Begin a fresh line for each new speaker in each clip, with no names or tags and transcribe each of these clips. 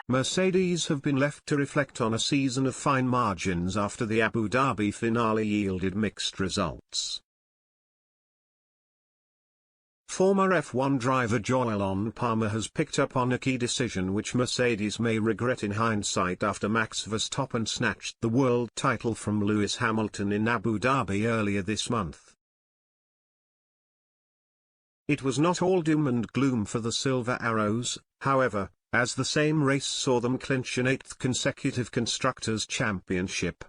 Mercedes have been left to reflect on a season of fine margins after the Abu Dhabi finale yielded mixed results. Former F1 driver Jolyon Palmer has picked up on a key decision which Mercedes may regret in hindsight after Max Verstappen snatched the world title from Lewis Hamilton in Abu Dhabi earlier this month. It was not all doom and gloom for the Silver Arrows, however, as the same race saw them clinch an eighth consecutive Constructors' Championship.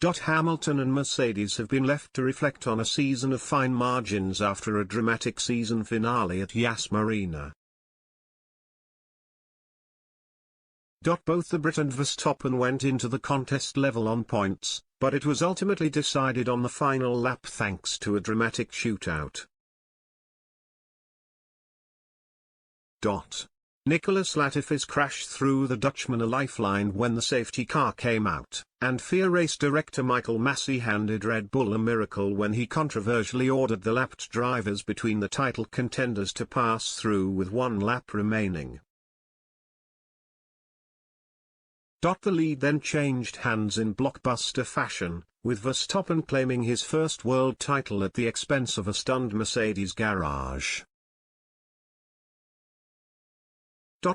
Hamilton and Mercedes have been left to reflect on a season of fine margins after a dramatic season finale at Yas Marina. Both the Brit and Verstappen went into the contest level on points, but it was ultimately decided on the final lap thanks to a dramatic shootout. Nicolas Latifi's crash threw the Dutchman a lifeline when the safety car came out, and FIA race director Michael Massey handed Red Bull a miracle when he controversially ordered the lapped drivers between the title contenders to pass through with one lap remaining. The lead then changed hands in blockbuster fashion, with Verstappen claiming his first world title at the expense of a stunned Mercedes garage.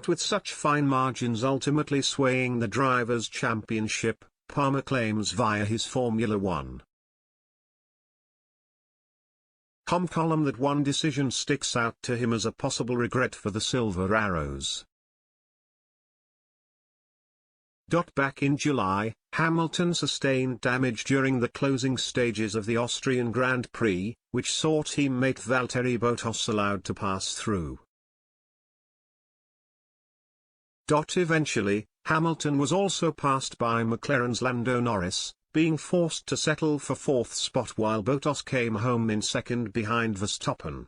With such fine margins ultimately swaying the Drivers' Championship, Palmer claims via his Formula One column that one decision sticks out to him as a possible regret for the Silver Arrows. Back in July, Hamilton sustained damage during the closing stages of the Austrian Grand Prix, which saw teammate Valtteri Bottas allowed to pass through. Eventually, Hamilton was also passed by McLaren's Lando Norris, being forced to settle for fourth spot while Bottas came home in second behind Verstappen.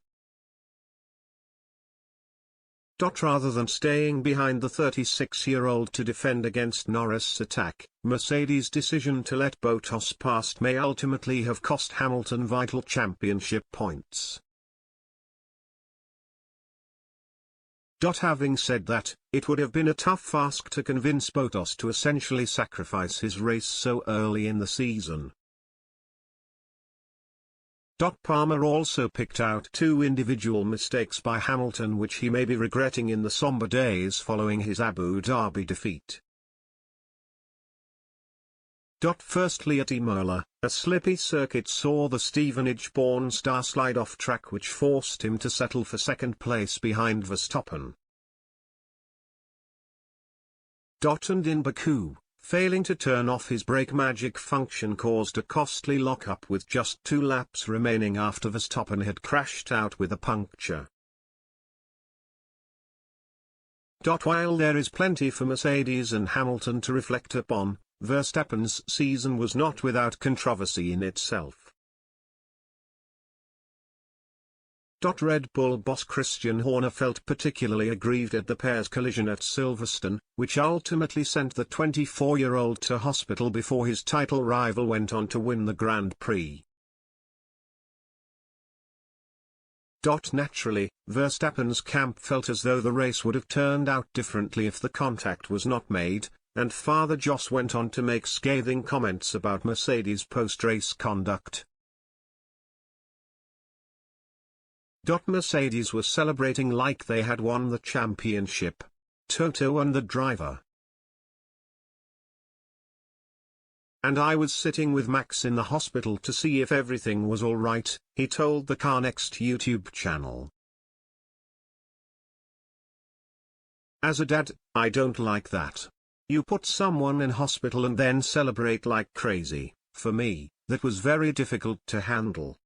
Rather than staying behind the 36-year-old to defend against Norris' attack, Mercedes' decision to let Bottas pass may ultimately have cost Hamilton vital championship points. Having said that, it would have been a tough ask to convince Bottas to essentially sacrifice his race so early in the season. Palmer also picked out two individual mistakes by Hamilton which he may be regretting in the somber days following his Abu Dhabi defeat. Firstly, at Imola, a slippy circuit saw the Stevenage-born star slide off track, which forced him to settle for second place behind Verstappen. And in Baku, failing to turn off his brake magic function caused a costly lock-up with just 2 laps remaining after Verstappen had crashed out with a puncture. While there is plenty for Mercedes and Hamilton to reflect upon, Verstappen's season was not without controversy in itself. Red Bull boss Christian Horner felt particularly aggrieved at the pair's collision at Silverstone, which ultimately sent the 24-year-old to hospital before his title rival went on to win the Grand Prix. Naturally, Verstappen's camp felt as though the race would have turned out differently if the contact was not made, and Father Joss went on to make scathing comments about Mercedes' post-race conduct. Mercedes was celebrating like they had won the championship. Toto and the driver. And I was sitting with Max in the hospital to see if everything was all right, he told the Car Next YouTube channel. As a dad, I don't like that. You put someone in hospital and then celebrate like crazy. For me, that was very difficult to handle.